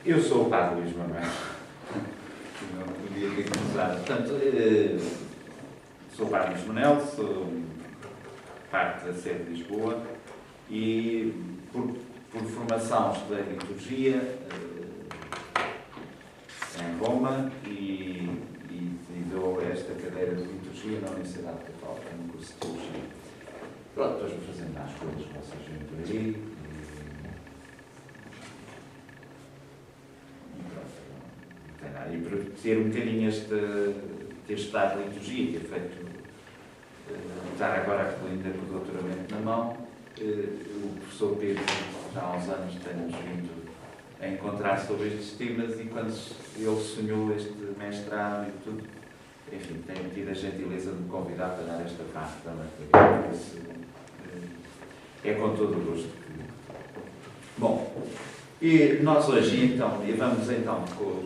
Eu sou o Padre Luís Manuel. Não podia ter começado. Portanto, sou o Padre Luís Manuel, sou parte da sede de Lisboa e, por formação, estudei liturgia em Roma e dou esta cadeira de liturgia na Universidade Católica, no curso de teologia. Pronto, depois vou fazendo mais coisas que vocês veem por aí. E para ter um bocadinho ter estudado liturgia, ter feito, estar agora ainda com o doutoramento na mão, o professor Pedro já há uns anos tem-nos vindo a encontrar sobre estes temas e quando ele sonhou este mestrado e tudo, enfim, tenho tido a gentileza de me convidar para dar esta parte também. É com todo o gosto que... Bom, e nós hoje, então, vamos então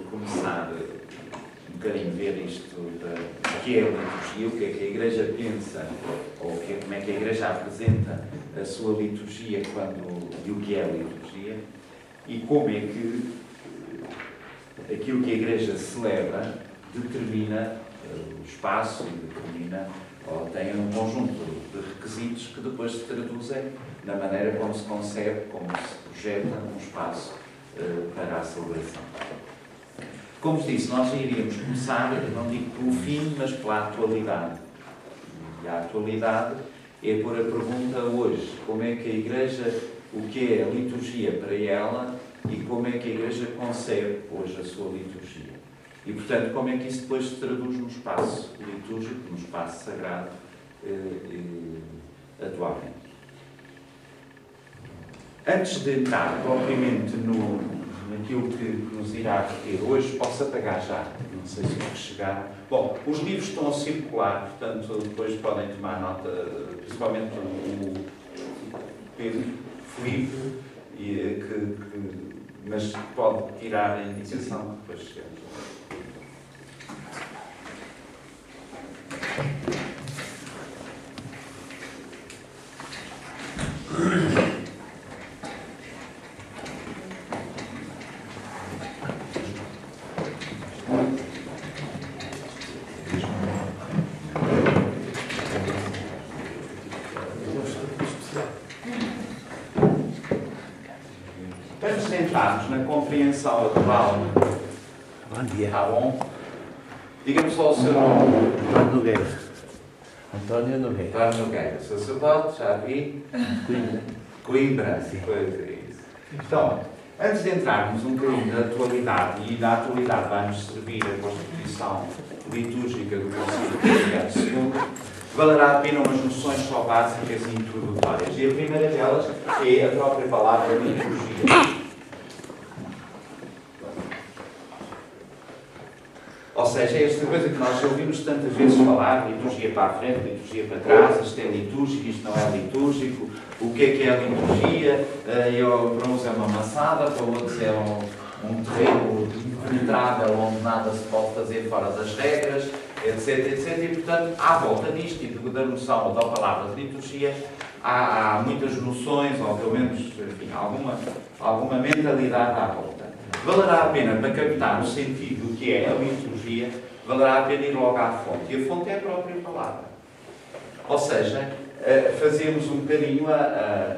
começar um bocadinho a ver isto do que é a liturgia, o que é que a Igreja pensa, ou como é que a Igreja apresenta a sua liturgia e o que é a liturgia, e como é que aquilo que a Igreja celebra determina o espaço e determina, ou tem um conjunto de requisitos que depois se traduzem na maneira como se concebe, como se projeta um espaço para a celebração. Como vos disse, nós iríamos começar, não digo pelo fim, mas pela atualidade. E a atualidade é pôr a pergunta hoje, como é que a Igreja, o que é a liturgia para ela e como é que a Igreja concebe hoje a sua liturgia. E, portanto, como é que isso depois se traduz no espaço litúrgico, no espaço sagrado, atualmente. Antes de entrar propriamente naquilo que nos irá reter hoje, posso apagar já, não sei se vou chegar. Bom, os livros estão a circular, portanto, depois podem tomar nota, principalmente o Pedro Filipe, mas pode tirar a indicação que depois chegamos. Antes de entrarmos na compreensão atual, bom dia. Está bom? Diga-me só o seu nome. Antônio Nogueira. Antônio Nogueira. Antônio Nogueira, sacerdote, já vi. Coimbra. Coimbra, Sim. Pois é isso. Então, antes de entrarmos um bocadinho na atualidade, e na atualidade vai-nos servir a Constituição Litúrgica do Concílio II, valerá a pena umas noções só básicas e introdutórias. E a primeira delas é a própria palavra liturgia. Ou seja, é esta coisa que nós ouvimos tantas vezes falar, liturgia para a frente, liturgia para trás, isto é litúrgico, isto não é litúrgico, o que é a liturgia? Para uns é uma maçada, para outros é um terreno impenetrável onde nada se pode fazer fora das regras, etc, etc. E, portanto, à volta disto e da noção ou da palavra de liturgia, há muitas noções, ou pelo menos, enfim, alguma mentalidade à volta. Valerá a pena, para captar o sentido do que é a liturgia, valerá a pena ir logo à fonte. E a fonte é a própria palavra. Ou seja, fazemos um bocadinho a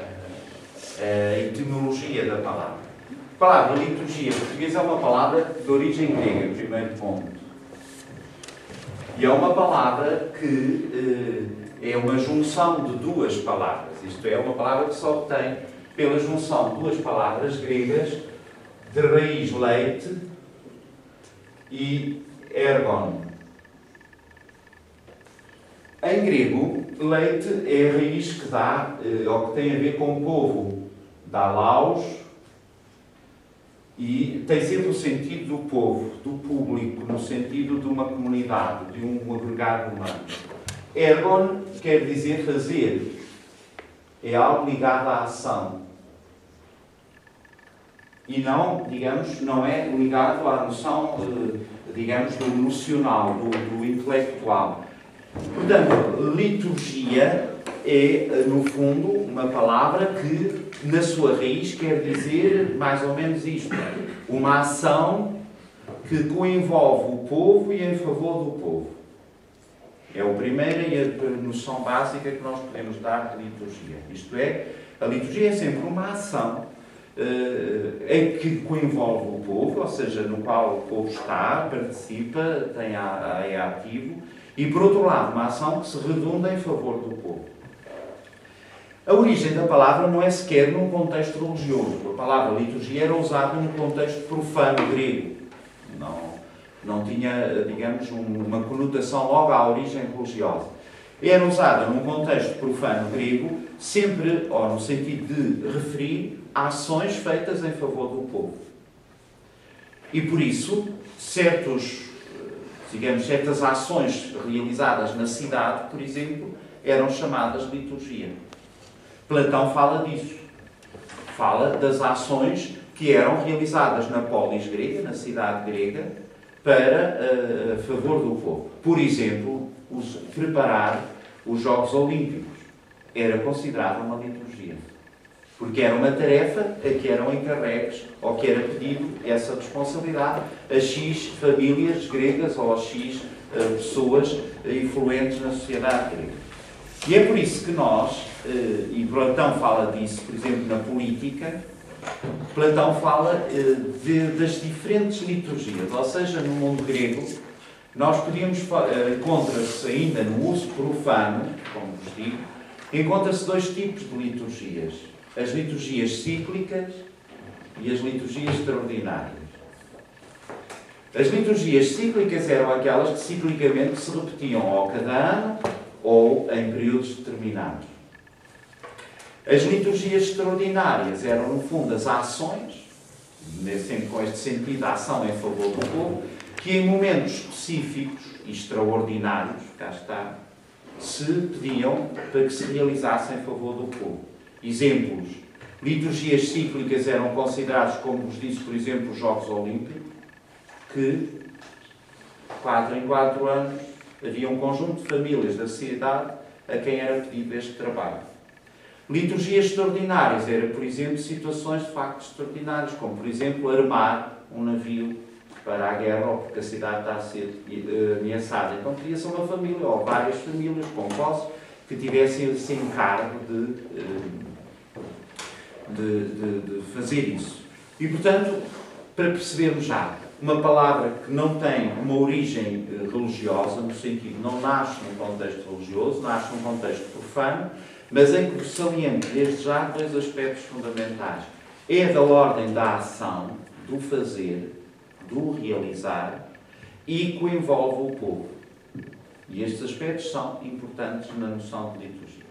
etimologia da palavra. A palavra liturgia portuguesa é uma palavra de origem grega, em primeiro ponto. E é uma palavra que é uma junção de duas palavras. Isto é, uma palavra que se obtém pela junção de duas palavras gregas de raiz leite e ergon. Em grego, leite é a raiz que dá, ou que tem a ver com o povo. Dá laus e tem sempre o sentido do povo, do público, no sentido de uma comunidade, de um agregado humano. Ergon quer dizer fazer. É algo ligado à ação. E não, digamos, não é ligado à noção, digamos, do emocional, do intelectual. Portanto, liturgia é, no fundo, uma palavra que na sua raiz, quer dizer mais ou menos isto: uma ação que coenvolve o povo e em favor do povo. É a primeira e a noção básica que nós podemos dar de liturgia. Isto é, a liturgia é sempre uma ação em que coenvolve o povo, ou seja, no qual o povo está, participa, é ativo, e, por outro lado, uma ação que se redunda em favor do povo. A origem da palavra não é sequer num contexto religioso. A palavra liturgia era usada num contexto profano grego. Não tinha, digamos, uma conotação logo à origem religiosa. Era usada num contexto profano grego, sempre, ou no sentido de referir ações feitas em favor do povo. E por isso, certas ações realizadas na cidade, por exemplo, eram chamadas de liturgia. Platão fala disso. Fala das ações que eram realizadas na polis grega, na cidade grega, para favor do povo. Por exemplo, preparar os Jogos Olímpicos era considerado uma liturgia. Porque era uma tarefa a que eram encarregues, ou que era pedido essa responsabilidade a X famílias gregas ou a X pessoas influentes na sociedade grega. E é por isso que nós, e Platão fala disso, por exemplo, na política, Platão fala das diferentes liturgias, ou seja, no mundo grego, nós podíamos, encontra-se ainda no uso profano, como vos digo, encontra-se dois tipos de liturgias: as liturgias cíclicas e as liturgias extraordinárias. As liturgias cíclicas eram aquelas que ciclicamente se repetiam ou cada ano ou em períodos determinados. As liturgias extraordinárias eram, no fundo, as ações, sempre com este sentido, da ação em favor do povo, que em momentos específicos e extraordinários, cá está, se pediam para que se realizassem em favor do povo. Exemplos: liturgias cíclicas eram considerados, como vos disse, por exemplo, os Jogos Olímpicos, que, 4 em 4 anos, havia um conjunto de famílias da cidade a quem era pedido este trabalho. Liturgias extraordinárias era, por exemplo, situações de facto extraordinárias, como, por exemplo, armar um navio para a guerra ou porque a cidade está a ser ameaçada. Então podia ser uma família ou várias famílias com posse que tivessem esse encargo de fazer isso. E, portanto, para percebermos já, uma palavra que não tem uma origem religiosa, no sentido, não nasce num contexto religioso, nasce num contexto profano, mas em que saliento desde já dois aspectos fundamentais. É da ordem da ação, do fazer, do realizar, e que envolve o povo. E estes aspectos são importantes na noção de liturgia.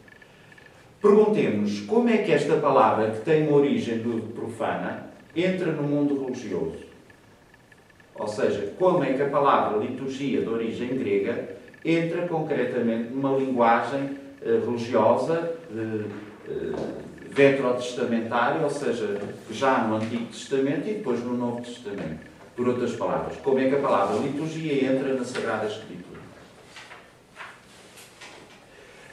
Perguntemos como é que esta palavra, que tem uma origem profana, entra no mundo religioso. Ou seja, como é que a palavra liturgia, de origem grega, entra concretamente numa linguagem religiosa, veterotestamentária, ou seja, já no Antigo Testamento e depois no Novo Testamento. Por outras palavras, como é que a palavra liturgia entra na Sagrada Escritura?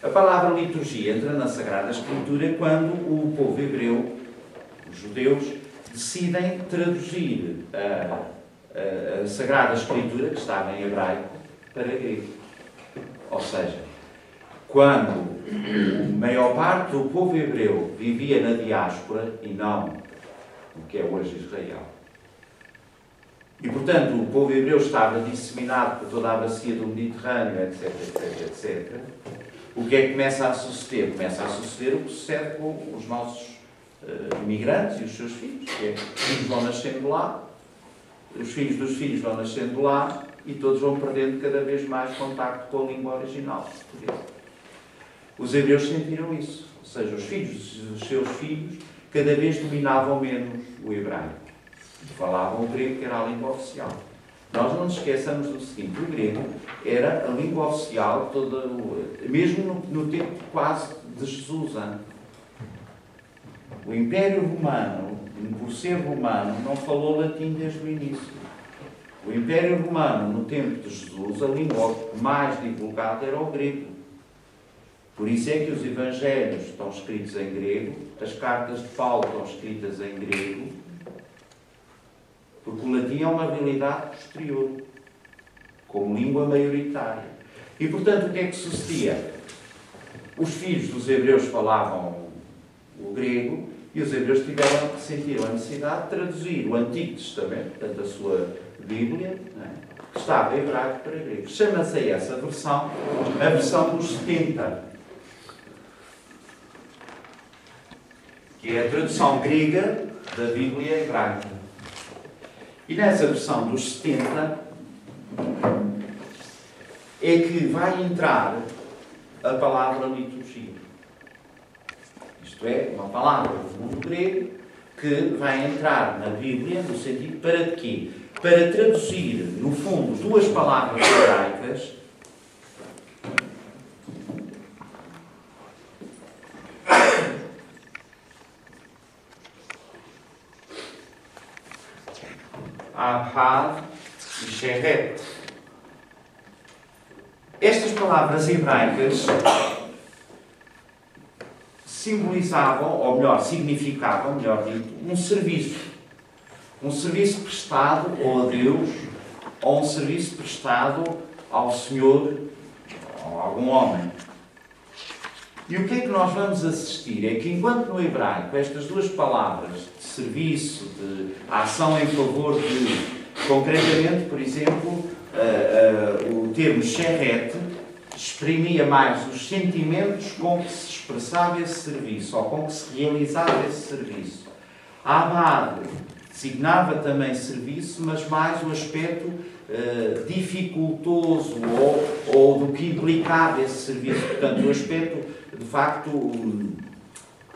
A palavra liturgia entra na Sagrada Escritura quando o povo hebreu, os judeus, decidem traduzir a Sagrada Escritura, que estava em hebraico, para grego. Ou seja, quando a maior parte do povo hebreu vivia na diáspora e não o que é hoje Israel. E, portanto, o povo hebreu estava disseminado por toda a bacia do Mediterrâneo, etc, etc, etc. O que é que começa a suceder? Começa a suceder o que sucede com os nossos imigrantes e os seus filhos, que é que os filhos vão nascendo lá, os filhos dos filhos vão nascendo lá e todos vão perdendo cada vez mais contacto com a língua original portuguesa. Os hebreus sentiram isso, ou seja, os filhos dos seus filhos cada vez dominavam menos o hebraico. Falavam o grego, que era a língua oficial. Nós não nos esqueçamos do seguinte: o grego era a língua oficial, mesmo no tempo quase de Jesus. O Império Romano, por ser romano, não falou latim desde o início. O Império Romano, no tempo de Jesus, a língua mais divulgada era o grego. Por isso é que os evangelhos estão escritos em grego, as cartas de Paulo estão escritas em grego, porque o latim é uma habilidade posterior, como língua maioritária. E, portanto, o que é que sucedia? Os filhos dos hebreus falavam o grego e os hebreus sentiram a necessidade de traduzir o Antigo Testamento, portanto, a sua Bíblia, que estava em hebraico para grego. Chama-se essa versão a versão dos 70, que é a tradução grega da Bíblia hebraica. E nessa versão dos 70 é que vai entrar a palavra liturgia. Isto é, uma palavra do mundo grego que vai entrar na Bíblia no sentido para quê? Para traduzir, no fundo, duas palavras hebraicas Abhad e Sheret. Estas palavras hebraicas simbolizavam, ou melhor, significavam, melhor dito, um serviço. Um serviço prestado ou a Deus, ou um serviço prestado ao Senhor, ou a algum homem. E o que é que nós vamos assistir? É que enquanto no hebraico estas duas palavras de serviço, de ação em favor de, concretamente, por exemplo, o termo sheret exprimia mais os sentimentos com que se expressava esse serviço, ou com que se realizava esse serviço. Abad designava também serviço, mas mais o aspecto dificultoso ou do que implicava esse serviço. Portanto, o aspecto, de facto,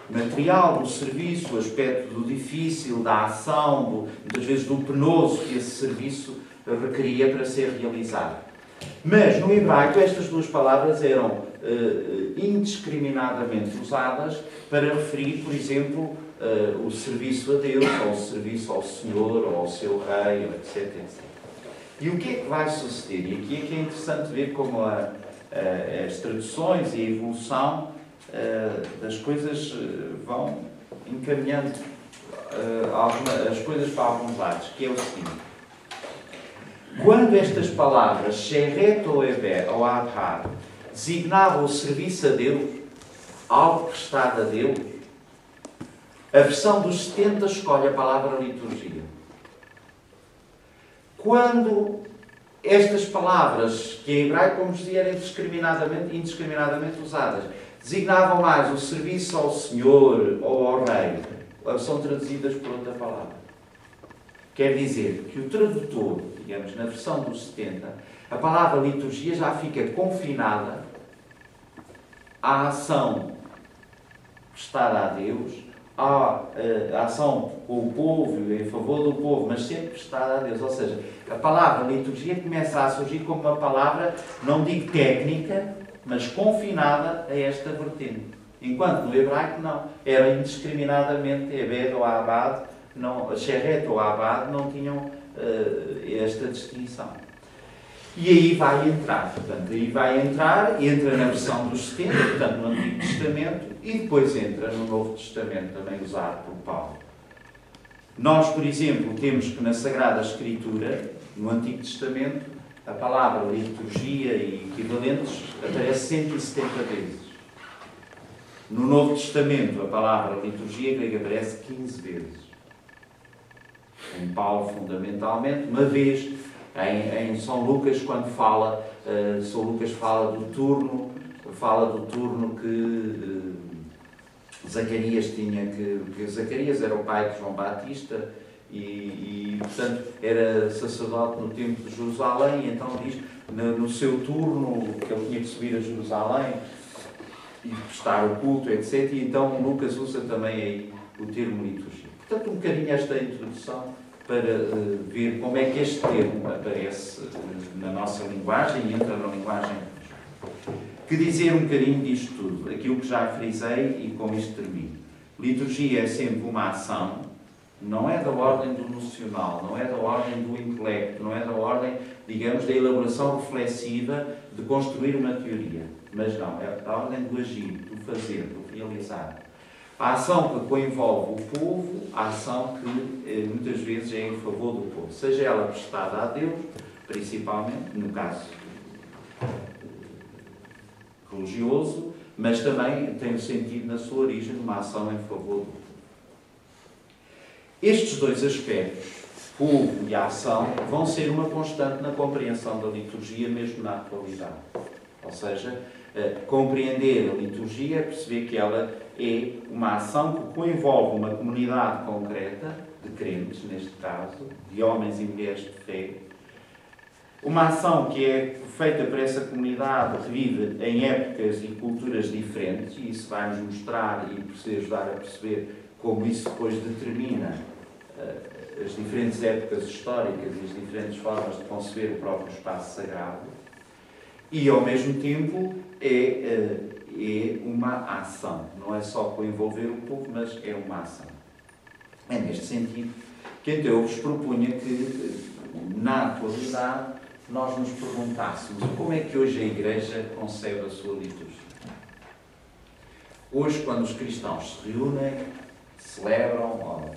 material do serviço, o aspecto do difícil, da ação, muitas vezes do penoso que esse serviço requeria para ser realizado. Mas, no hebraico, estas duas palavras eram indiscriminadamente usadas para referir, por exemplo, o serviço a Deus, ou o serviço ao Senhor, ou ao seu rei, etc, etc. E o que é que vai suceder? E aqui é que é interessante ver como as traduções e a evolução das coisas vão encaminhando as coisas para alguns lados, que é o seguinte. Quando estas palavras, Sheret ou Eber ou Abhar, designavam o serviço a Deus, algo prestado a Deus, a versão dos 70 escolhe a palavra liturgia. Quando estas palavras, que em hebraico, como dizia, eram indiscriminadamente usadas, designavam mais o serviço ao Senhor ou ao Rei, são traduzidas por outra palavra. Quer dizer que o tradutor, digamos, na versão dos 70, a palavra liturgia já fica confinada à ação prestada a Deus, à ação com o povo, em favor do povo, mas sempre prestada a Deus. Ou seja, a palavra liturgia começa a surgir como uma palavra, não digo técnica, mas confinada a esta vertente. Enquanto no hebraico não. Era indiscriminadamente Ebed ou Abad, Sheret ou Abad não tinham esta distinção. E aí vai entrar, portanto, entra na versão dos 70, portanto, no Antigo Testamento, e depois entra no Novo Testamento, também usado por Paulo. Nós, por exemplo, temos que na Sagrada Escritura, no Antigo Testamento, a palavra liturgia e equivalentes aparece 170 vezes. No Novo Testamento, a palavra liturgia grega aparece 15 vezes. Em Paulo, fundamentalmente, uma vez em São Lucas, quando São Lucas fala do turno que Zacarias tinha, que Zacarias era o pai de João Batista e portanto, era sacerdote no templo de Jerusalém, e então diz, no seu turno, que ele tinha que subir a Jerusalém e prestar o culto, etc. E então Lucas usa também aí o termo liturgia. Portanto, um bocadinho esta introdução para ver como é que este termo aparece na nossa linguagem e entra na linguagem. Que dizer um bocadinho disto tudo, aquilo que já frisei e com isto termino. Liturgia é sempre uma ação, não é da ordem do nocional, não é da ordem do intelecto, não é da ordem, digamos, da elaboração reflexiva de construir uma teoria. mas não, é da ordem do agir, do fazer, do realizar. A ação que coenvolve o povo, a ação que muitas vezes é em favor do povo, seja ela prestada a Deus, principalmente, no caso religioso, mas também tem sentido na sua origem uma ação em favor do povo. Estes dois aspectos, povo e a ação, vão ser uma constante na compreensão da liturgia, mesmo na atualidade. Ou seja, compreender a liturgia é perceber que ela é uma ação que coenvolve uma comunidade concreta, de crentes, neste caso, de homens e mulheres de fé. Uma ação que é feita por essa comunidade que vive em épocas e culturas diferentes, e isso vai-nos mostrar e ajudar a perceber como isso depois determina as diferentes épocas históricas e as diferentes formas de conceber o próprio espaço sagrado. E, ao mesmo tempo, é uma ação. Não é só para envolver o povo, mas é uma ação. É neste sentido que então eu vos propunha que, na atualidade, nós nos perguntássemos como é que hoje a Igreja concebe a sua liturgia. Hoje, quando os cristãos se reúnem, celebram, ou,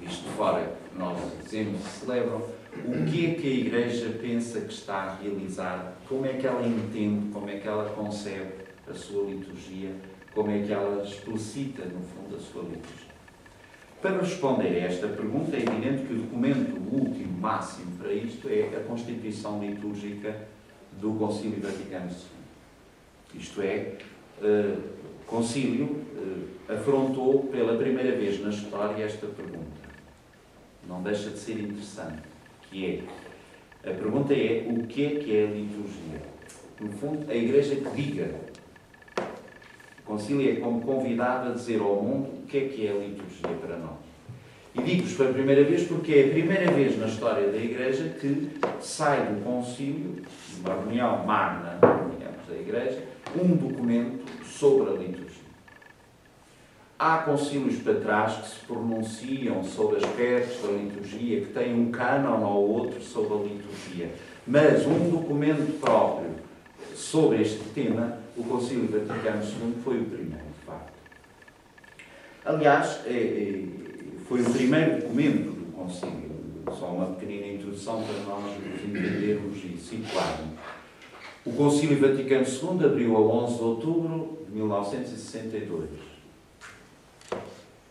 visto de fora, nós dizemos celebram, o que é que a Igreja pensa que está a realizar, como é que ela entende, como é que ela concebe a sua liturgia, como é que ela explicita, no fundo, a sua liturgia. Para responder a esta pergunta, é evidente que o documento último, máximo para isto, é a Constituição Litúrgica do Concílio Vaticano II. Isto é, o Concílio afrontou pela primeira vez na história esta pergunta. Não deixa de ser interessante, que é, a pergunta é, o que é a liturgia? No fundo, a Igreja que diga. O Concílio é como convidado a dizer ao mundo o que é a liturgia para nós. E digo-vos pela primeira vez porque é a primeira vez na história da Igreja que sai do Concílio, de uma reunião magna, digamos, da Igreja, um documento sobre a liturgia. Há concílios para trás que se pronunciam sobre aspectos da liturgia, que têm um cânon ou outro sobre a liturgia. Mas um documento próprio sobre este tema, o Concílio Vaticano II foi o primeiro, de facto. Aliás, foi o primeiro documento do Concílio. Só uma pequenina introdução para nós nos entendermos e situarmos. O Concílio Vaticano II abriu a 11 de outubro de 1962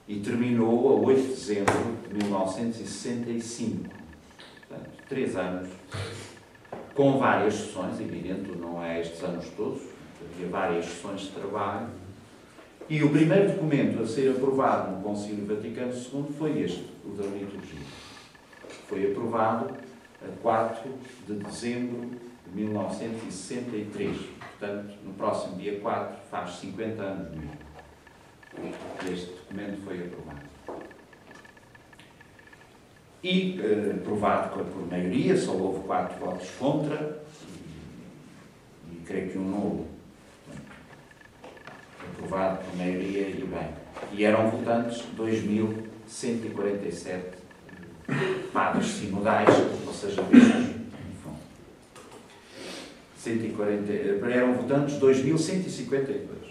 e terminou a 8 de dezembro de 1965. Portanto, 3 anos, com várias sessões, evidente, não é estes anos todos, havia várias sessões de trabalho. E o primeiro documento a ser aprovado no Concílio Vaticano II foi este, o da liturgia. Foi aprovado a 4 de dezembro de 1963. Portanto, no próximo dia 4, faz 50 anos mesmo. Este documento foi aprovado. E aprovado por maioria, só houve 4 votos contra, e creio que um nulo. Aprovado por maioria e bem. E eram votantes 2.147 padres sinodais, ou seja, bispos. Eram votantes 2.152.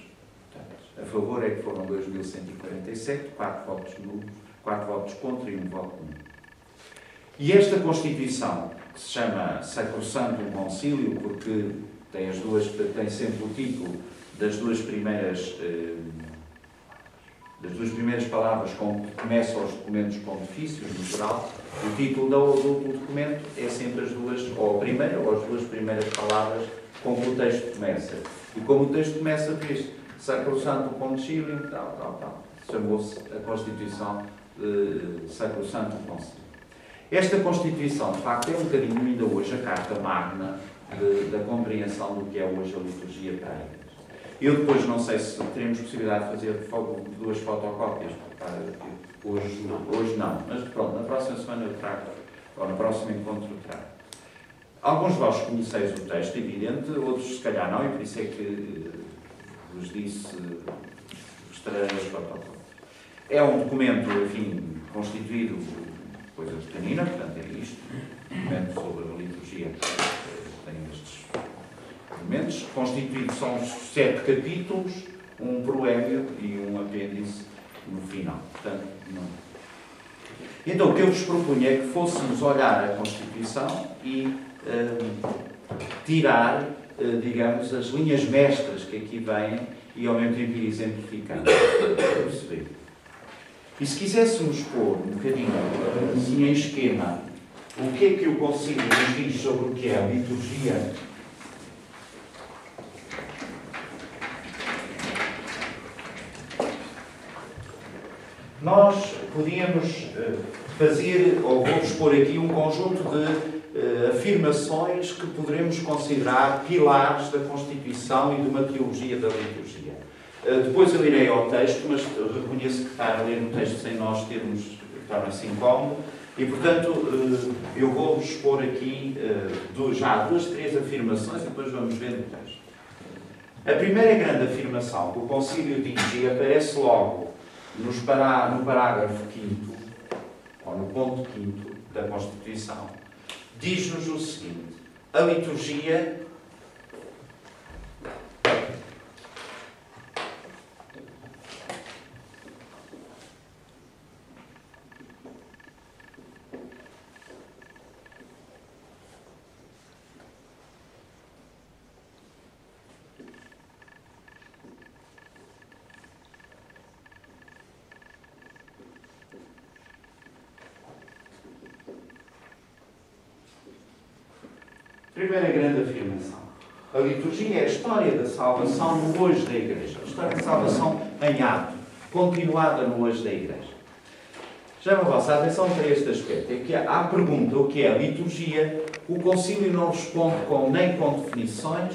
A favor é que foram 2.147, 4 votos nulos, 4 votos contra e 1 voto nulo. E esta Constituição, que se chama Sacrosanto Concílio, porque tem sempre o título das duas primeiras palavras com que começam os documentos pontifícios, no geral, o título do documento é sempre as duas, ou a primeira, ou as duas primeiras palavras com que o texto começa. E como o texto começa por isto, Sacrosanto Concílio, tal, chamou-se a Constituição Sacrosanto Concílio. Esta Constituição, de facto, é um bocadinho ainda hoje a carta magna da compreensão do que é hoje a liturgia para a Igreja. Eu depois não sei se teremos possibilidade de fazer 2 fotocópias. Hoje não, mas pronto, na próxima semana eu trago, ou no próximo encontro eu trago. Alguns de vós conheceis o texto, evidente, outros se calhar não, e por isso é que vos disse, vos trarei os fotocópias. É um documento, enfim, constituído por coisa pequenina, portanto é isto, um documento sobre a liturgia, tem estes documentos, constituídos são 7 capítulos, um proébio e um apêndice no final. Portanto, não. Então, o que eu vos propunha é que fôssemos olhar a Constituição e tirar, digamos, as linhas mestras que aqui vêm e ao mesmo tempo ir exemplificando, para perceber. E se quiséssemos pôr um bocadinho assim em esquema o que é que o Concílio nos diz sobre o que é a liturgia, nós podíamos fazer, ou vou-vos pôr aqui um conjunto de afirmações que poderemos considerar pilares da Constituição e de uma teologia da liturgia. Depois eu irei ao texto, mas reconheço que estar a ler um texto sem nós termos, torna-se incómodo, e portanto eu vou-vos pôr aqui já 2, 3 afirmações e depois vamos ver no texto. A primeira grande afirmação que o Concílio diz e aparece logo no parágrafo 5º, ou no ponto 5º da Constituição, diz-nos o seguinte: a liturgia primeira grande afirmação. A liturgia é a história da salvação no hoje da Igreja. A história da salvação em ato, continuada no hoje da Igreja. Chamo a vossa atenção para este aspecto. É que à pergunta o que é a liturgia, o Concílio não responde nem com definições,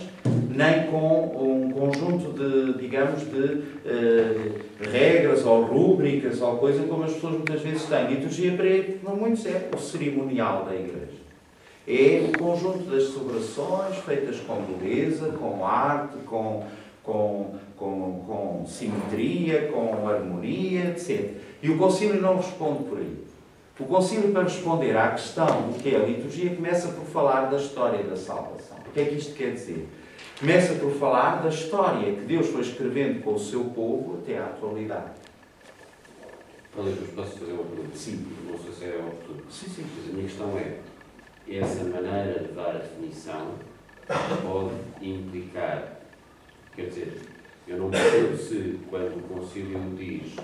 nem com um conjunto de, digamos, de regras ou rúbricas ou coisa como as pessoas muitas vezes têm. Liturgia para ele, não muito certo, o cerimonial da Igreja. É o conjunto das celebrações feitas com beleza, com arte, com simetria, com harmonia, etc. E o Concílio não responde por aí. O Concílio, para responder à questão do que é a liturgia, começa por falar da história da salvação. O que é que isto quer dizer? Começa por falar da história que Deus foi escrevendo com o seu povo até à atualidade. Aliás, posso fazer uma pergunta? Sim. Não sei se é oportuno. Sim. Mas a minha questão é: essa maneira de dar a definição pode implicar, quer dizer, eu não percebo se, quando o Concílio diz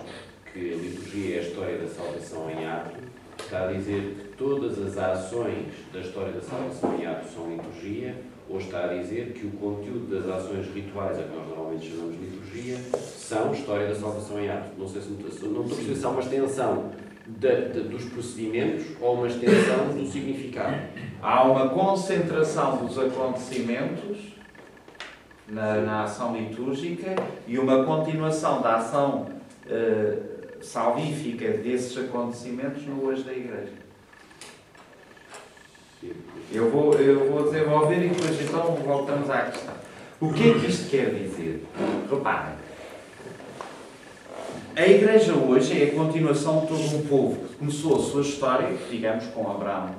que a liturgia é a história da salvação em ato, está a dizer que todas as ações da história da salvação em ato são liturgia, ou está a dizer que o conteúdo das ações rituais, a que nós normalmente chamamos de liturgia, são história da salvação em ato. Não sei se não estou a perceber se há uma extensão dos procedimentos ou uma extensão do significado. Há uma concentração dos acontecimentos na ação litúrgica e uma continuação da ação salvífica desses acontecimentos no hoje da Igreja. Eu vou desenvolver e depois então voltamos à questão. O que é que isto quer dizer? Reparem. A Igreja hoje é a continuação de todo um povo que começou a sua história, digamos, com Abraão,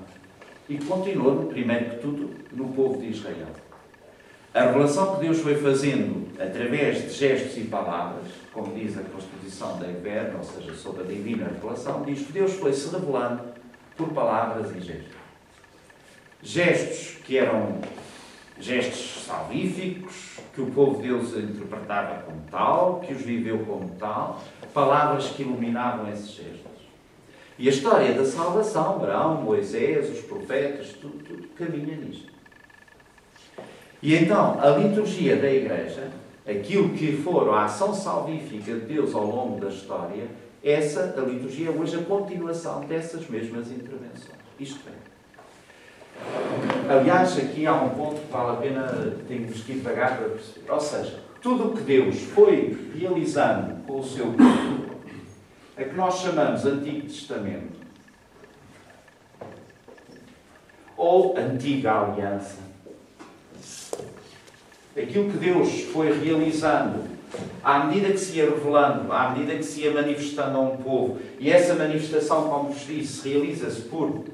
e que continuou, primeiro que tudo, no povo de Israel. A revelação que Deus foi fazendo através de gestos e palavras, como diz a Constituição da Eterna, ou seja, sob a divina revelação, diz que Deus foi se revelando por palavras e gestos. Gestos que eram gestos salvíficos, que o povo de Deus interpretava como tal, que os viveu como tal, palavras que iluminavam esses gestos. E a história da salvação, Abraão, Moisés, os profetas, tudo caminha nisto. E então, a liturgia da Igreja, aquilo que for a ação salvífica de Deus ao longo da história, a liturgia é hoje a continuação dessas mesmas intervenções. Isto é. Aliás, aqui há um ponto que vale a pena, temos que ir pagar para perceber. Ou seja, tudo o que Deus foi realizando com o seu povo, a que nós chamamos Antigo Testamento, ou Antiga Aliança, aquilo que Deus foi realizando à medida que se ia revelando, à medida que se ia manifestando a um povo, e essa manifestação, como vos disse, realiza-se por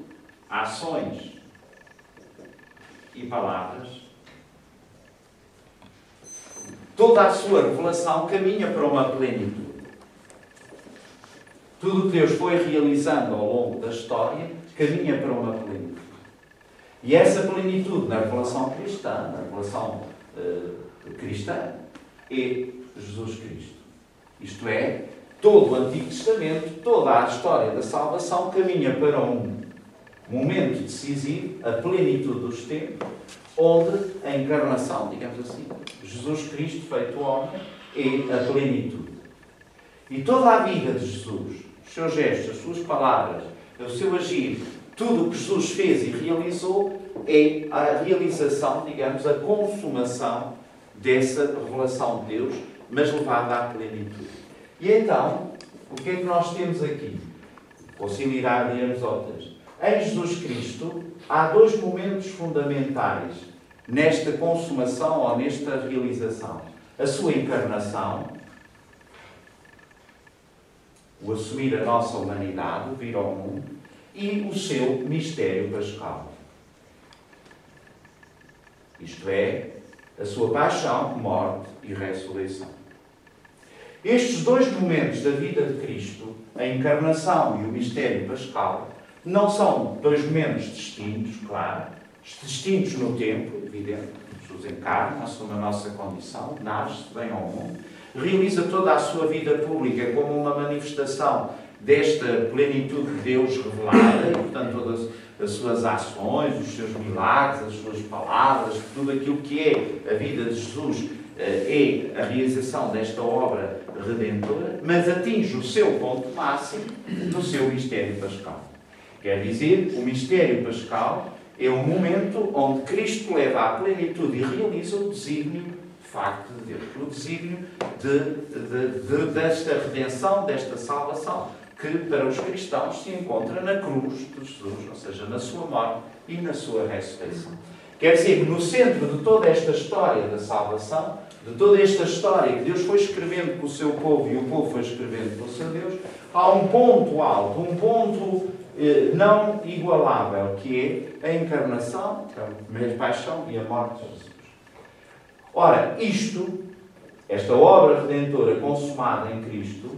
ações e palavras, toda a sua revelação caminha para uma plenitude. Tudo o que Deus foi realizando ao longo da história caminha para uma plenitude. E essa plenitude na revelação cristã, é Jesus Cristo. Isto é, todo o Antigo Testamento, toda a história da salvação caminha para um momento decisivo, a plenitude dos tempos, onde a encarnação, digamos assim, Jesus Cristo feito homem, é a plenitude. E toda a vida de Jesus, os seus gestos, as suas palavras, o seu agir, tudo o que Jesus fez e realizou é a realização, digamos, a consumação dessa revelação de Deus, mas levada à plenitude. E então, o que é que nós temos aqui? Conciliar e outras. Em Jesus Cristo, há dois momentos fundamentais nesta consumação ou nesta realização. A sua encarnação, o assumir a nossa humanidade, o vir ao mundo, e o seu mistério pascal. Isto é, a sua paixão, morte e ressurreição. Estes dois momentos da vida de Cristo, a encarnação e o mistério pascal, não são dois momentos distintos, claro, distintos no tempo, evidente. Jesus encarna, assume a nossa condição, nasce, vem ao mundo, realiza toda a sua vida pública como uma manifestação desta plenitude de Deus revelada, e, portanto, todas as suas ações, os seus milagres, as suas palavras, tudo aquilo que é a vida de Jesus é a realização desta obra redentora, mas atinge o seu ponto máximo no seu mistério pascal. Quer dizer, o mistério pascal é o momento onde Cristo leva à plenitude e realiza o desígnio de facto de Deus, o desígnio desta redenção, desta salvação, que para os cristãos se encontra na cruz de Jesus, ou seja, na sua morte e na sua ressurreição. Quer dizer que no centro de toda esta história da salvação, de toda esta história que Deus foi escrevendo com o seu povo e o povo foi escrevendo com o seu Deus, há um ponto alto, um ponto não igualável, que é a encarnação, a primeira paixão e a morte de Jesus. Ora, esta obra redentora consumada em Cristo,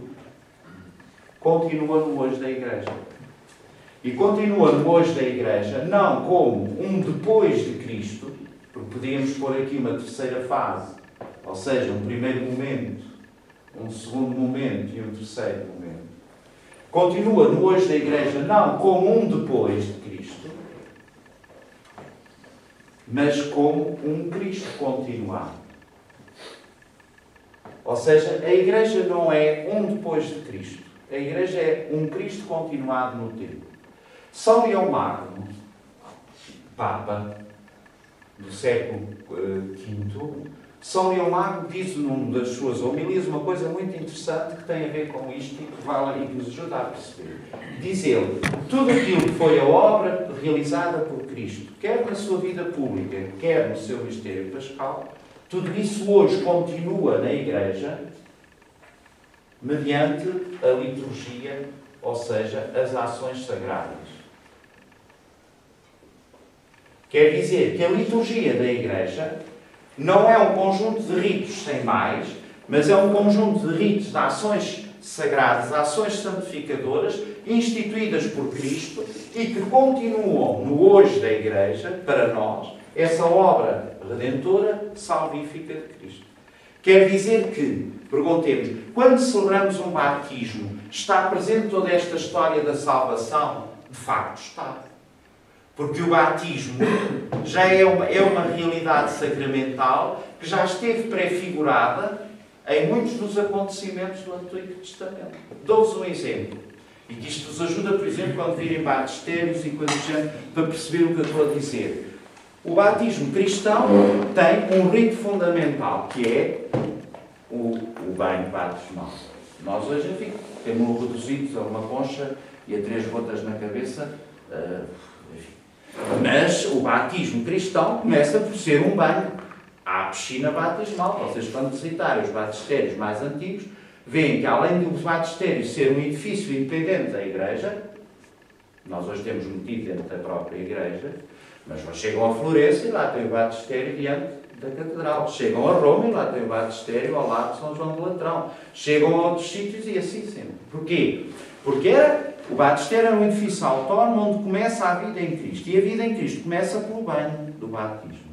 continua no hoje da Igreja. E continua no hoje da Igreja não como um depois de Cristo, porque podíamos pôr aqui uma terceira fase, ou seja, um primeiro momento, um segundo momento e um terceiro momento. Continua no hoje da Igreja não como um depois de Cristo, mas como um Cristo continuado. Ou seja, a Igreja não é um depois de Cristo. A Igreja é um Cristo continuado no tempo. São Leão Magno, Papa do século V, São Leão Magno diz numa das suas homilias uma coisa muito interessante que tem a ver com isto e que vale e que nos ajuda a perceber. Diz ele, tudo aquilo que foi a obra realizada por Cristo, quer na sua vida pública, quer no seu mistério pascal, tudo isso hoje continua na Igreja mediante a liturgia, ou seja, as ações sagradas. Quer dizer que a liturgia da Igreja não é um conjunto de ritos sem mais, mas é um conjunto de ritos, de ações sagradas, ações santificadoras, instituídas por Cristo e que continuam no hoje da Igreja, para nós, essa obra redentora, salvífica de Cristo. Quer dizer que, perguntemos, quando celebramos um batismo, está presente toda esta história da salvação? De facto está. Porque o batismo já é uma realidade sacramental que já esteve prefigurada em muitos dos acontecimentos do Antigo Testamento. Dou-vos um exemplo. E que isto vos ajuda, por exemplo, quando virem batistérios e coisas do género, para perceber o que eu estou a dizer. O batismo cristão tem um rito fundamental, que é o banho batismal. Nós hoje, enfim, temos reduzidos a uma concha e a 3 gotas na cabeça. Mas o batismo cristão começa por ser um banho. Há a piscina batismal. Vocês, quando visitarem os batistérios mais antigos, veem que, além do batistério ser um edifício independente da Igreja, nós hoje temos metido dentro da própria Igreja, mas chegam a Florença e lá tem o batistério diante da catedral. Chegam a Roma e lá tem o batistério, ao lado de São João do Latrão. Chegam a outros sítios e assim sempre. Porquê? Porque o batistério era um edifício autónomo onde começa a vida em Cristo. E a vida em Cristo começa pelo banho do batismo.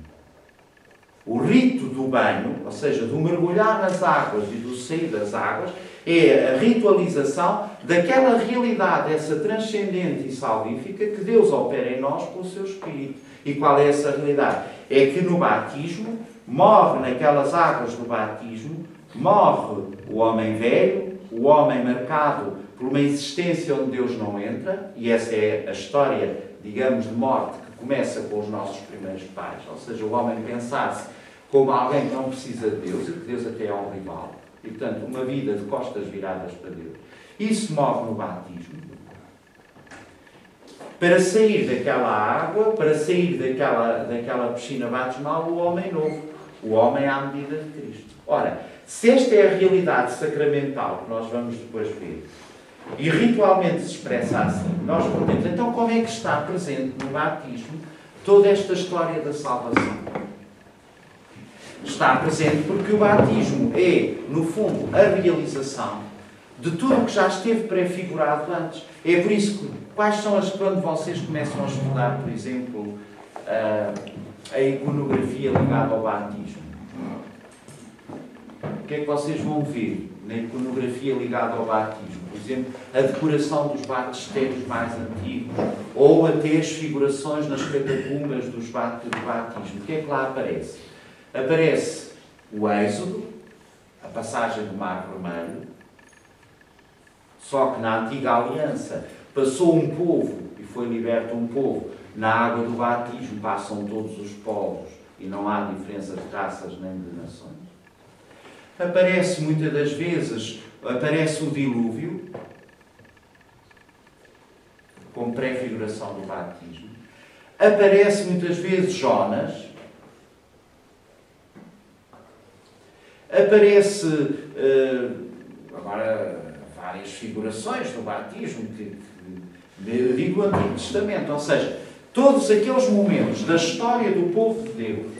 O rito do banho, ou seja, do mergulhar nas águas e do sair das águas, é a ritualização daquela realidade, essa transcendente e salvífica que Deus opera em nós pelo seu Espírito. E qual é essa realidade? É que no batismo, morre naquelas águas do batismo, morre o homem velho, o homem marcado por uma existência onde Deus não entra, e essa é a história, digamos, de morte que começa com os nossos primeiros pais, ou seja, o homem pensar-se como alguém que não precisa de Deus, e que Deus até é um rival, e portanto uma vida de costas viradas para Deus. Isso morre no batismo. Para sair daquela água, para sair daquela piscina batismal, o homem novo, o homem à medida de Cristo. Ora, se esta é a realidade sacramental que nós vamos depois ver, e ritualmente se expressa assim, nós perguntamos, então como é que está presente no batismo toda esta história da salvação? Está presente porque o batismo é, no fundo, a realização de tudo o que já esteve prefigurado antes. É por isso que, quais são quando vocês começam a estudar, por exemplo, a iconografia ligada ao batismo? O que é que vocês vão ver na iconografia ligada ao batismo? Por exemplo, a decoração dos batistérios mais antigos, ou até as figurações nas catacumbas do batismo. O que é que lá aparece? Aparece o Êxodo, a passagem do Mar Vermelho, só que na antiga aliança passou um povo e foi liberto um povo. Na água do batismo passam todos os povos e não há diferença de raças nem de nações. Aparece muitas das vezes, aparece o dilúvio, como prefiguração do batismo. Aparece muitas vezes Jonas. Aparece, agora, várias figurações do batismo, eu digo o Antigo Testamento, ou seja, todos aqueles momentos da história do povo de Deus.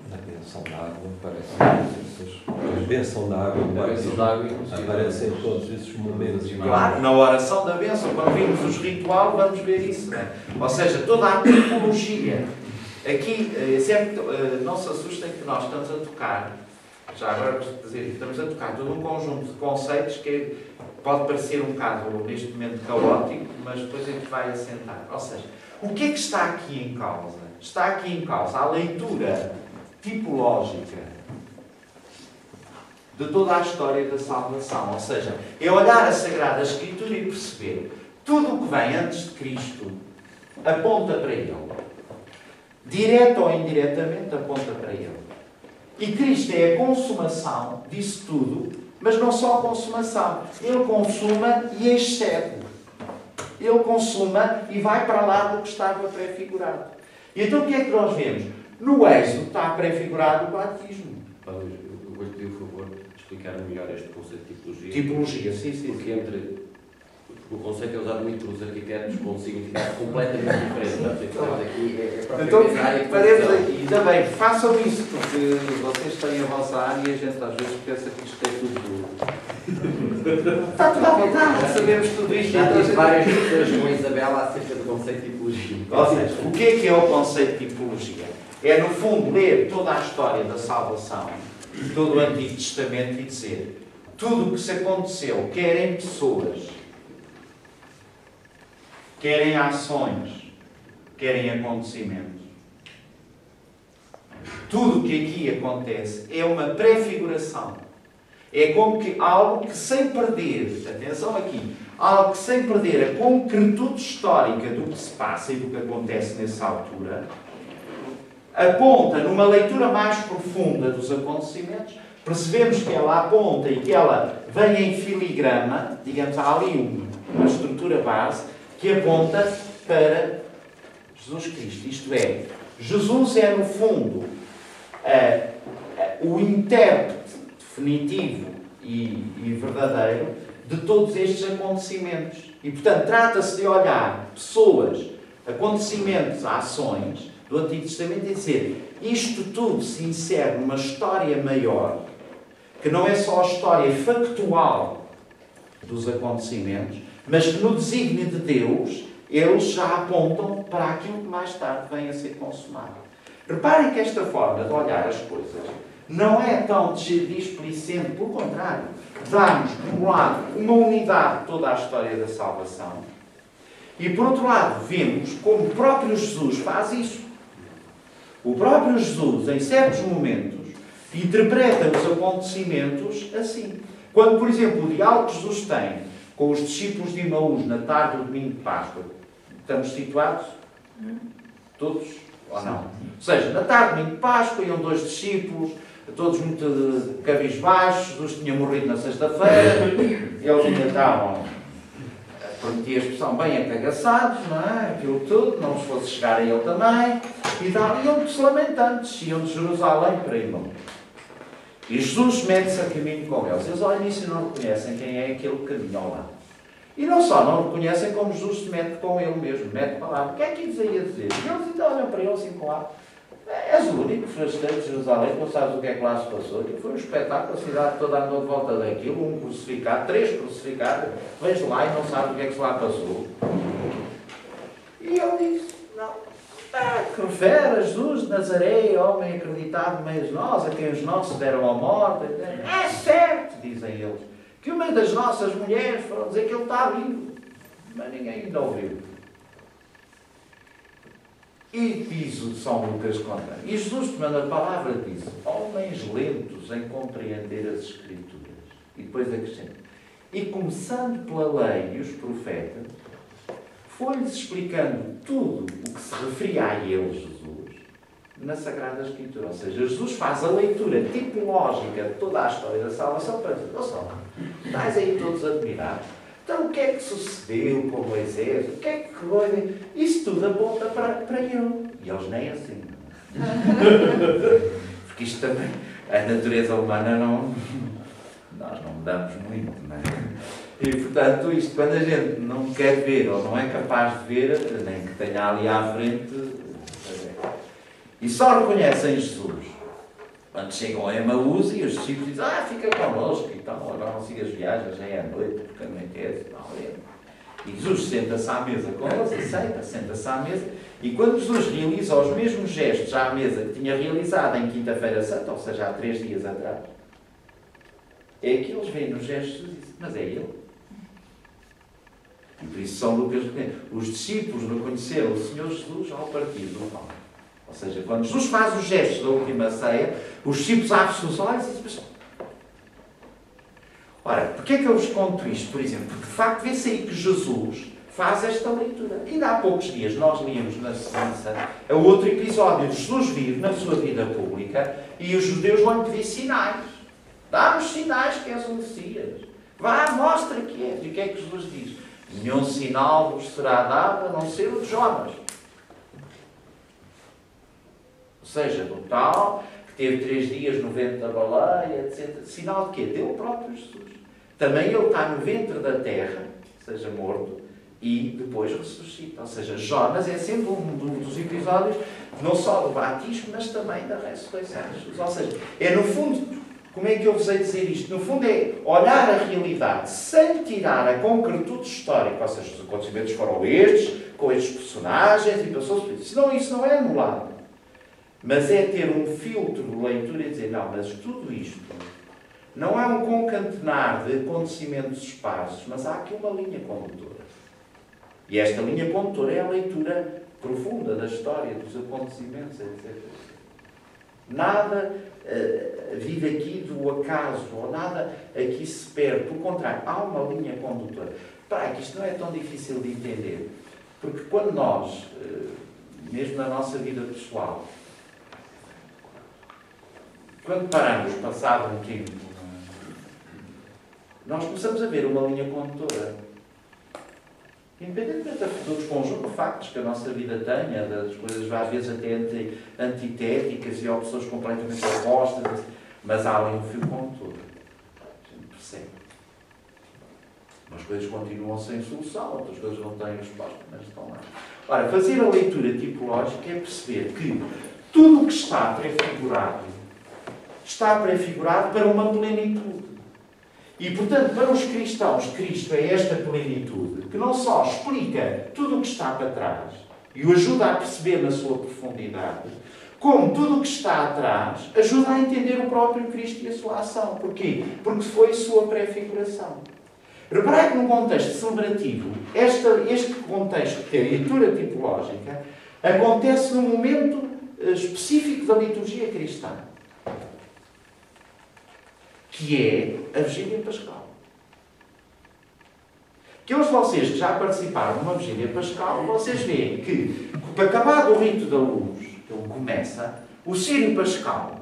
Na bênção da água a bênção da água aparecem todos esses momentos. Claro, na oração da bênção, quando vimos os rituais, vamos ver isso. Né? Ou seja, toda a tipologia. Aqui, sempre, não se assustem que nós estamos a tocar, já agora vamos dizer, estamos a tocar todo um conjunto de conceitos que pode parecer um bocado, neste momento, caótico, mas depois a gente vai assentar. Ou seja, o que é que está aqui em causa? Está aqui em causa a leitura tipológica de toda a história da salvação. Ou seja, é olhar a Sagrada Escritura e perceber tudo o que vem antes de Cristo aponta para Ele. Direta ou indiretamente aponta para Ele. E Cristo é a consumação disso tudo, mas não só a consumação. Ele consuma e excede. Ele consuma e vai para lá do que estava prefigurado. E então o que é que nós vemos? No Êxodo está prefigurado o batismo. Eu vou-te pedir o favor de explicar melhor este conceito de tipologia. Tipologia, sim. Porque o conceito é usado muito pelos arquitetos com um significado completamente diferente. Então, paremos aqui. Ainda bem, façam isso, porque vocês têm a vossa área e a gente às vezes pensa que isto é tudo. Está tudo à vontade, sabemos tudo isto. Já tive várias discussões com a Isabela acerca do conceito de tipologia. Ou seja, o que é o conceito de tipologia? É, no fundo, ler toda a história da salvação, todo o Antigo Testamento e dizer tudo o que se aconteceu, quer em pessoas, quer em ações, quer em acontecimentos. Tudo o que aqui acontece é uma prefiguração. É como que algo que sem perder, atenção aqui, algo que sem perder a concretude histórica do que se passa e do que acontece nessa altura, aponta numa leitura mais profunda dos acontecimentos, percebemos que ela aponta e que ela vem em filigrama, digamos, há ali uma estrutura base, que aponta para Jesus Cristo. Isto é, Jesus é, no fundo, o intérprete definitivo e verdadeiro de todos estes acontecimentos. E, portanto, trata-se de olhar pessoas, acontecimentos, ações, do Antigo Testamento é dizer, isto tudo se insere numa história maior, que não é só a história factual dos acontecimentos, mas que no desígnio de Deus, eles já apontam para aquilo que mais tarde vem a ser consumado. Reparem que esta forma de olhar as coisas não é tão displicente, pelo contrário, dá-nos, por um lado, uma unidade de toda a história da salvação, e por outro lado, vemos como o próprio Jesus faz isso. O próprio Jesus, em certos momentos, interpreta os acontecimentos assim. Quando, por exemplo, o diálogo que Jesus tem com os discípulos de Emaús na tarde do domingo de Páscoa, estamos situados? Todos? Ou não? Ou seja, na tarde do domingo de Páscoa iam 2 discípulos, todos muito cabisbaixos, Jesus tinha morrido na sexta-feira, eles ainda estavam, permitia a expressão, bem acagaçados, não é? Aquilo tudo, não os fosse chegar a ele também, e tal, iam-se lamentando, desciam de Jerusalém para Emaús. E Jesus mete-se a caminho com eles. Eles ao início não reconhecem quem é aquele que caminha ao lado. E não só não reconhecem, como Jesus se mete com ele mesmo, mete para lá. O que é que eles aí a dizer? E eles então olham para ele assim com lá. És o único forasteiro de Jerusalém, não sabes o que é que lá se passou. Aquilo foi um espetáculo, a cidade toda andou de volta daquilo, um crucificado, 3 crucificados, vens lá e não sabes o que é que se lá passou. E ele disse, não. Que refere a Jesus de Nazaré, homem acreditado no meio de nós, a quem os nossos deram a morte. É certo, dizem eles, que uma das nossas mulheres foram dizer que ele está vivo. Mas ninguém ainda ouviu. E diz o São Lucas conta. E Jesus, tomando a palavra, diz, homens lentos em compreender as Escrituras. E depois acrescenta. E começando pela lei e os profetas, foi-lhes explicando tudo o que se referia a ele, Jesus, na Sagrada Escritura. Ou seja, Jesus faz a leitura tipológica de toda a história da salvação para dizer, olha lá, estáis aí todos admirados. Então o que é que sucedeu com Moisés? O que é que foi? Isso tudo aponta para ele. E eles nem assim. Porque isto também, a natureza humana nós não mudamos muito, não é? E, portanto, isto, quando a gente não quer ver ou não é capaz de ver, nem que tenha ali à frente, e só reconhecem Jesus quando chegam a Emaús e os discípulos dizem, fica connosco, então, agora não sigas viagens, já é à noite, porque anoitece, não é? E Jesus senta-se à mesa com eles, aceita, senta-se à mesa, e quando Jesus realiza os mesmos gestos à mesa que tinha realizado em Quinta-feira Santa, ou seja, há 3 dias atrás, é que eles veem nos gestos e dizem, mas é ele. E por isso São Lucas reconhece. Os discípulos reconheceram o Senhor Jesus ao partir do pão. Ou seja, quando Jesus faz os gestos da última ceia, os discípulos abrem-se os olhos e dizem, ora, porquê é que eu vos conto isto, por exemplo? Porque de facto vê-se aí que Jesus faz esta leitura. Ainda há poucos dias nós líamos na sequência a outro episódio de Jesus vive na sua vida pública e os judeus vão pedir sinais. Dá-nos sinais que és o Messias. Vá, mostra que és. E o que é que Jesus diz? Nenhum sinal vos será dado a não ser o de Jonas. Ou seja, do tal, que teve 3 dias no ventre da baleia, etc. Sinal de quê? Deu o próprio Jesus. Também ele está no ventre da terra, seja morto, e depois ressuscita. Ou seja, Jonas é sempre um dos episódios, não só do batismo, mas também da ressurreição de Jesus. Ou seja, é no fundo, como é que eu vos hei de dizer isto? No fundo é olhar a realidade sem tirar a concretude histórica, ou seja, os acontecimentos foram estes, com estes personagens, e passou-se por isso. Senão isso não é anulado. Mas é ter um filtro de leitura e dizer, não, mas tudo isto não é um concatenar de acontecimentos esparsos, mas há aqui uma linha condutora. E esta linha condutora é a leitura profunda da história, dos acontecimentos, etc. Nada vive aqui do acaso, ou nada aqui se perde. Pelo contrário, há uma linha condutora. Para que isto não é tão difícil de entender, porque quando nós, mesmo na nossa vida pessoal, quando paramos, passado um tempo, nós começamos a ver uma linha condutora. Independentemente do conjunto de factos que a nossa vida tenha, das coisas às vezes até antitéticas e opções completamente opostas, mas há ali um fio condutor. A gente percebe. Umas coisas continuam sem solução, outras coisas não têm resposta, mas estão lá. Ora, fazer a leitura tipológica é perceber que tudo o que está prefigurado para uma plenitude. E, portanto, para os cristãos, Cristo é esta plenitude que não só explica tudo o que está para trás e o ajuda a perceber na sua profundidade, como tudo o que está atrás ajuda a entender o próprio Cristo e a sua ação. Porquê? Porque foi sua prefiguração. Reparem que no contexto celebrativo, este contexto de leitura tipológica acontece num momento específico da liturgia cristã, que é a Vigília Pascal. Aqueles de vocês que já participaram numa Vigília Pascal, vocês veem que, acabado o rito da luz, ele começa, o Círio Pascal,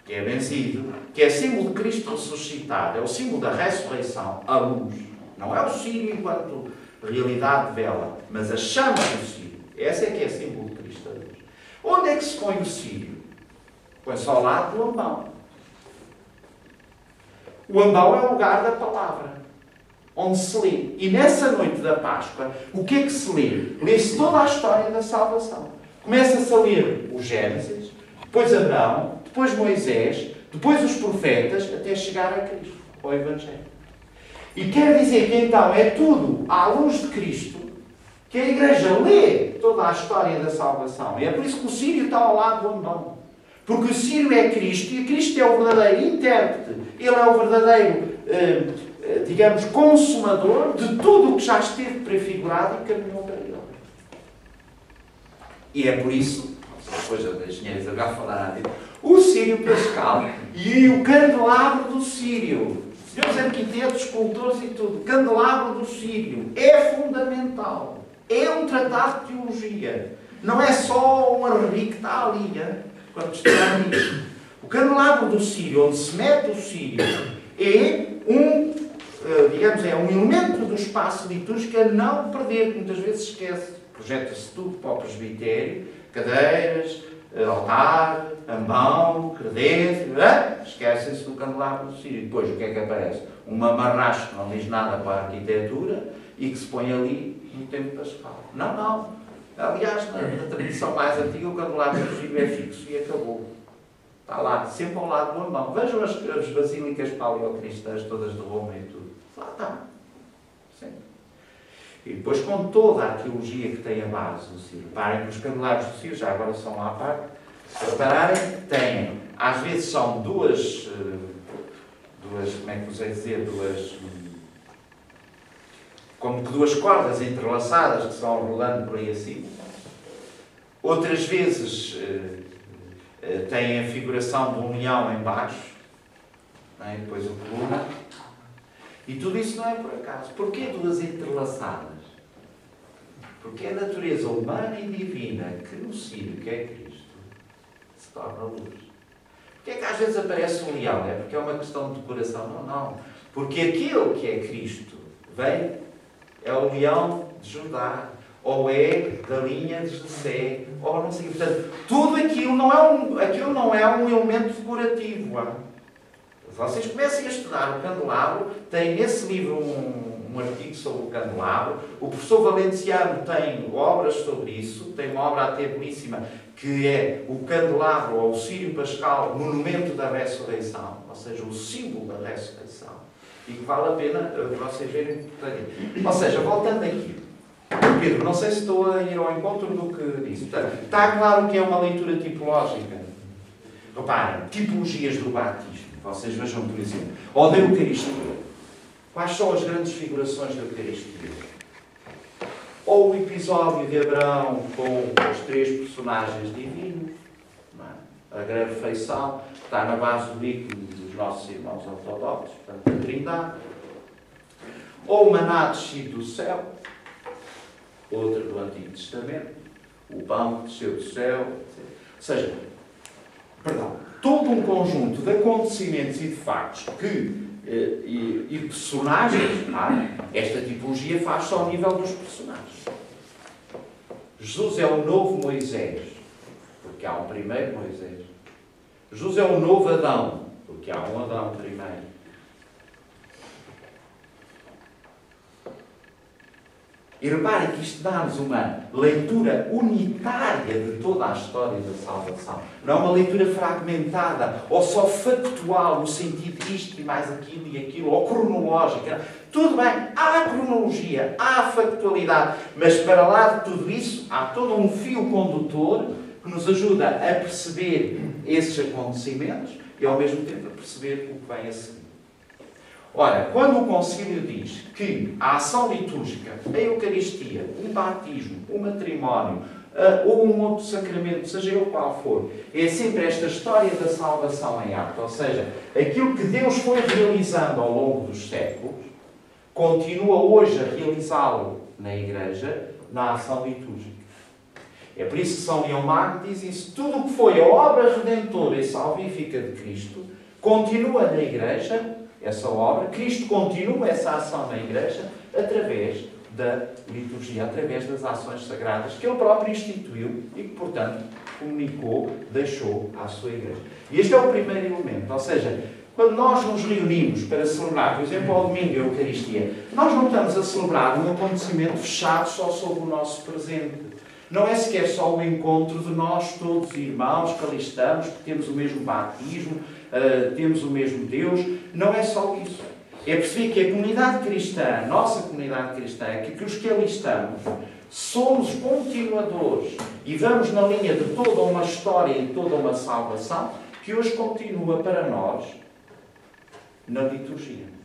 que é benzido, que é símbolo de Cristo ressuscitado, é o símbolo da ressurreição, a luz. Não é o Círio enquanto realidade de vela, mas a chama do Círio. Essa é que é símbolo de Cristo, a luz. Onde é que se põe o Círio? Põe-se ao lado do ambão. O ambão é o lugar da palavra, onde se lê. E nessa noite da Páscoa, o que é que se lê? Lê-se toda a história da salvação. Começa-se a ler o Gênesis, depois Abraão, depois Moisés, depois os profetas, até chegar a Cristo, ao Evangelho. E quer dizer que então é tudo à luz de Cristo que a Igreja lê toda a história da salvação. E é por isso que o Círio está ao lado do ambão. Porque o Círio é Cristo e Cristo é o verdadeiro intérprete. Ele é o verdadeiro, digamos, consumador de tudo o que já esteve prefigurado e caminhou para ele. E é por isso, depois a engenheira Isabel falará disso, o Círio Pascal e o candelabro do Círio, senhores arquitetos, escultores e tudo, o candelabro do Círio é fundamental. É um tratado de teologia. Não é só um arrebi que está ali, quando está ali. O candelabro do Círio, onde se mete o Círio, é digamos, é um elemento do espaço litúrgico a não perder, que muitas vezes se esquece. Projeta-se tudo para o presbitério, cadeiras, altar, ambão, credência, esquecem-se do candelabro do Círio. Depois, o que é que aparece? Uma marracha que não diz nada para a arquitetura e que se põe ali no tempo pascal. Não. Aliás, na tradição mais antiga, o candelabro do Círio é fixo e acabou. Está lá, sempre ao lado do ambão. Vejam as basílicas paleocristãs todas de Roma e tudo. Lá está. Sempre. E depois, com toda a arqueologia que tem a base do Círio. Reparem que os candelabros do Círio, já agora são à parte, se repararem, têm, às vezes são duas, como é que vos hei dizer, como que duas cordas entrelaçadas que se vão rolando por aí acima. Outras vezes têm a figuração de um leão em baixo, não é? Depois o coluna. E tudo isso não é por acaso. Porquê duas entrelaçadas? Porque é a natureza humana e divina que no Círio, que é Cristo, se torna luz. Porquê é que às vezes aparece um leão? É porque é uma questão de decoração? Não. Porque aquele que é Cristo vem, é o leão de Judá, ou é da linha de José, ou não sei. Portanto, tudo aquilo não é um elemento decorativo. Vocês comecem a estudar o candelabro, tem nesse livro um artigo sobre o candelabro. O professor Valenciano tem obras sobre isso, tem uma obra até belíssima, que é o candelabro, ou o Círio Pascal, monumento da ressurreição, ou seja, o símbolo da ressurreição, e que vale a pena vocês verem. Ou seja, voltando aqui, Pedro, não sei se estou a ir ao encontro do que disse. Portanto, está claro que é uma leitura tipológica. Reparem, tipologias do batismo. Vocês vejam, por exemplo, ou da Eucaristia. Quais são as grandes figurações da Eucaristia? Ou o episódio de Abraão com os três personagens divinos, a grande refeição, que está na base do líquido dos nossos irmãos ortodoxos, portanto, a Trindade. Ou o maná descido do céu, outra do Antigo Testamento, o pão que desceu do céu, etc. Ou seja, todo um conjunto de acontecimentos e de factos e personagens, esta tipologia faz-se ao nível dos personagens. Jesus é o novo Moisés, porque há um primeiro Moisés. Jesus é o novo Adão, porque há um Adão primeiro. E reparem que isto dá-nos uma leitura unitária de toda a história da salvação. Não é uma leitura fragmentada ou só factual, no sentido disto e mais aquilo e aquilo, ou cronológica. Tudo bem, há cronologia, há factualidade, mas para lá de tudo isso há todo um fio condutor que nos ajuda a perceber esses acontecimentos e ao mesmo tempo a perceber o que vem a seguir. Ora, quando o concílio diz que a ação litúrgica, a Eucaristia, um batismo, um matrimónio, ou um outro sacramento, seja ele qual for, é sempre esta história da salvação em ato, ou seja, aquilo que Deus foi realizando ao longo dos séculos, continua hoje a realizá-lo na Igreja, na ação litúrgica. É por isso que São Leão Magno diz isso. Tudo o que foi a obra redentora e salvífica de Cristo continua na Igreja, essa obra, Cristo continua essa ação na Igreja através da liturgia, através das ações sagradas que Ele próprio instituiu e que, portanto, comunicou, deixou à sua Igreja. E este é o primeiro elemento, ou seja, quando nós nos reunimos para celebrar, por exemplo, ao domingo a Eucaristia, nós não estamos a celebrar um acontecimento fechado só sobre o nosso presente. Não é sequer só o encontro de nós todos irmãos que ali estamos, que temos o mesmo batismo, temos o mesmo Deus. Não é só isso. É perceber que a comunidade cristã, a nossa comunidade cristã, que os que ali estamos, somos continuadores e vamos na linha de toda uma história e toda uma salvação que hoje continua para nós na liturgia.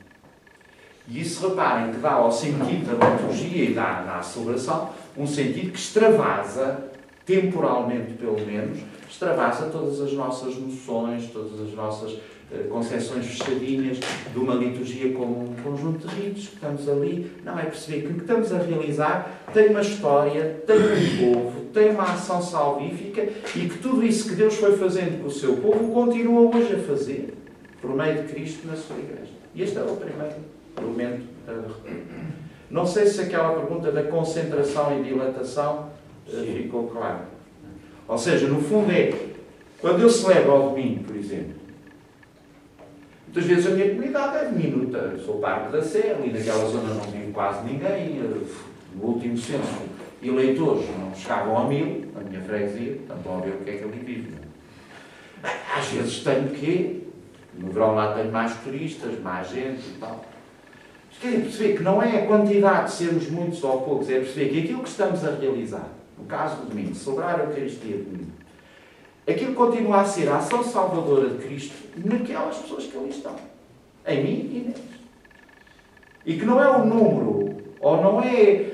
E isso, reparem, que dá ao sentido da liturgia e da celebração um sentido que extravasa, temporalmente pelo menos, extravasa todas as nossas noções, todas as nossas concepções fechadinhas de uma liturgia como um conjunto de ritos que estamos ali. Não, é perceber que o que estamos a realizar tem uma história, tem um povo, tem uma ação salvífica e que tudo isso que Deus foi fazendo com o seu povo continua hoje a fazer por meio de Cristo na sua Igreja. E este é o primeiro elemento a reter. Não sei se aquela pergunta da concentração e dilatação ficou clara. Ou seja, no fundo é, quando eu celebro ao domingo, por exemplo, muitas vezes a minha comunidade é diminuta. Eu sou Parque da Sé, ali naquela zona não vive quase ninguém. No último censo, eleitores não chegavam a 1000, na minha freguesia, portanto vão ver o que é que ali vive. Às vezes tenho que, no verão lá tenho mais turistas, mais gente e tal. Mas querem perceber que não é a quantidade de sermos muitos ou poucos, é perceber que aquilo que estamos a realizar, no caso do domingo, celebrar a Eucaristia de domingo, aquilo continua a ser a ação salvadora de Cristo naquelas pessoas que ali estão. Em mim e neles. E que não é o número, ou não é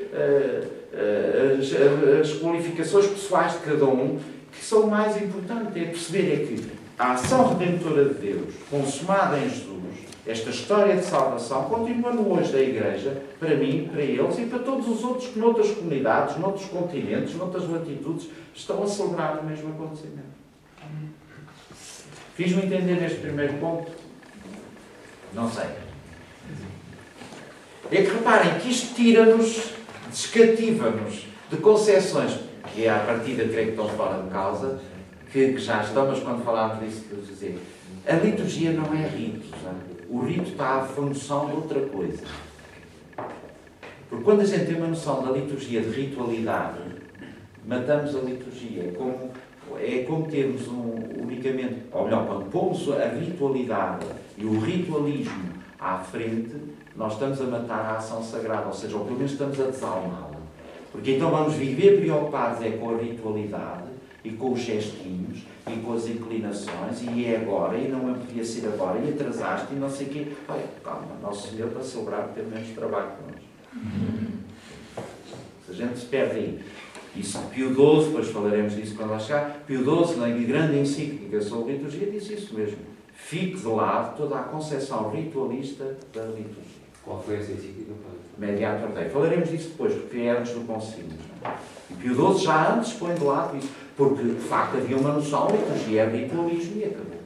as qualificações pessoais de cada um que são o mais importantes. É perceber que a ação redentora de Deus, consumada em Jesus, esta história de salvação, continua no hoje da Igreja, para mim, para eles e para todos os outros que noutras comunidades, noutros continentes, noutras latitudes, estão a celebrar o mesmo acontecimento. Fiz-me entender neste primeiro ponto? Não sei. É que reparem que isto tira-nos, descativa-nos de concepções que à partida creio que estão fora de causa, que já estão, mas quando falámos disso, dizer, a liturgia não é rito. Sabe? O rito está à função de outra coisa. Porque quando a gente tem uma noção da liturgia de ritualidade, matamos a liturgia. É como termos unicamente, ou melhor, quando pomos a ritualidade e o ritualismo à frente, nós estamos a matar a ação sagrada, ou seja, ou pelo menos estamos a desalmá-la. Porque então vamos viver preocupados com a ritualidade e com os gestinhos e com as inclinações, e é agora, e não podia ser agora, e atrasaste, e não sei o quê. Olha, calma, Nosso Senhor para celebrar ter menos trabalho connosco. Se a gente se perde aí. Isso, Pio XII, depois falaremos disso quando lá chegar, Pio XII, na grande encíclica sobre a liturgia, disse isso mesmo. Fique de lado toda a concepção ritualista da liturgia. Qual foi essa encíclica? Mediator Dei. Falaremos disso depois, porque é antes do concílio. E Pio XII já antes põe de lado isso, porque de facto havia uma noção, a liturgia é ritualismo e acabou.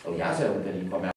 Aliás, é um bocadinho como